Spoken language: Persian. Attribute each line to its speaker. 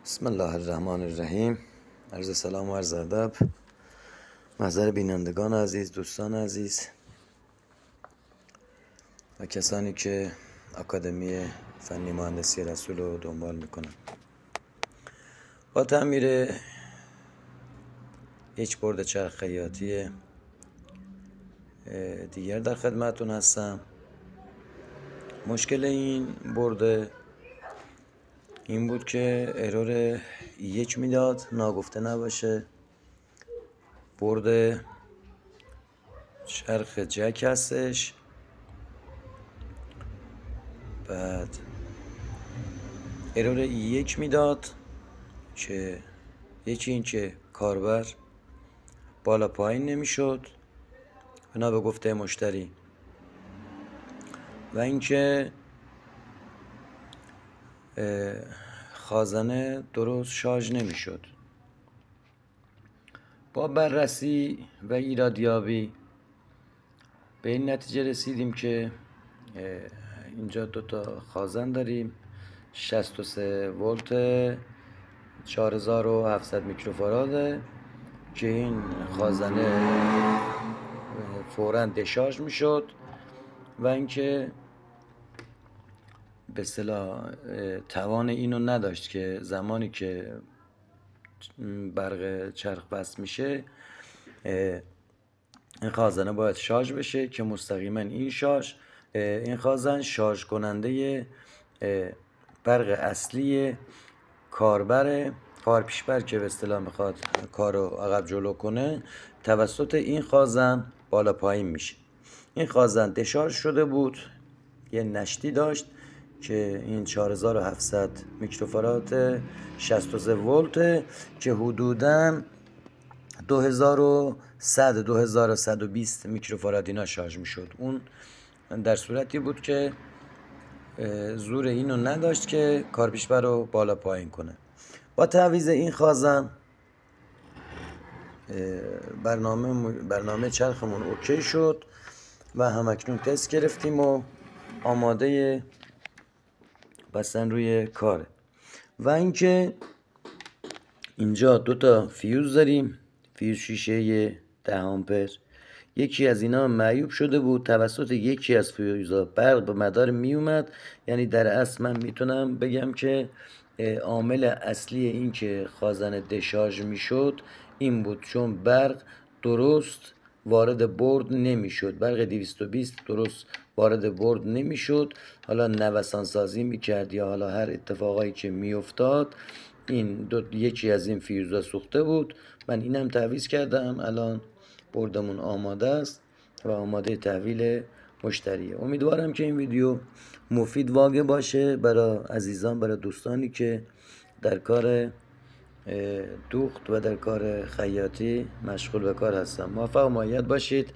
Speaker 1: بسم الله الرحمن الرحیم. عرض سلام و عرض ادب محضر بینندگان عزیز، دوستان عزیز و کسانی که آکادمی فنی مهندسی رسول رو دنبال میکنن. با تعمیر یک برد چرخ خیاطی دیگر در خدمتون هستم. مشکل این برد این بود که ارور یک میداد، ناگفته نباشه. برد چرخ جک هستش، بعد ارور یک میداد که یکی این که کاربر بالا پایین نمیشد بنا به گفته مشتری، و اینکه خازنه درست شارژ نمیشد. با بررسی و ایرادیابی به این نتیجه رسیدیم که اینجا دوتا خازن داریم، 63 ولت 4700 میکروفاراده که این خازنه فوراً دشارژ میشد و اینکه به اصطلاح توان اینو نداشت که زمانی که برق چرخ بس میشه این خازنه باید شارژ بشه که مستقیما این خازن شارژ کننده برق اصلی کارپیشبر که به اصطلاح میخواد کارو عقب جلو کنه توسط این خازن بالا پایین میشه. این خازن دشارژ شده بود، یه نشتی داشت که این 4700 میکروفاراد 63 ولت که حدوداً 2120 میکروفاراد اینا شارژ میشد. اون در صورتی بود که زور اینو نداشت که کارپیشبر رو بالا پایین کنه. با تعویض این خازن برنامه چرخمون اوکی شد و همکنون تست گرفتیم و آماده بستن روی کاره. و اینکه اینجا دوتا فیوز داریم، فیوز شیشه 10 آمپر. یکی از اینا معیوب شده بود، توسط یکی از فیوزها برق به مدار می اومد. یعنی در اصل من میتونم بگم که عامل اصلی این که خازن دشارژ میشد این بود، چون برق درست وارد برد نمیشد، برق 220 درست وارد برد نمیشد. حالا نوسان سازی میکرد یا حالا هر اتفاقایی که میافتاد این یکی از این فیوزها سوخته بود. من اینم تعویض کردم، الان بردمون آماده است و آماده تحویل مشتریه. امیدوارم که این ویدیو مفید واقع باشه برای عزیزان، برای دوستانی که در کار دوخت و در کار خیاطی مشغول به کار هستم. موفق و مؤید باشید.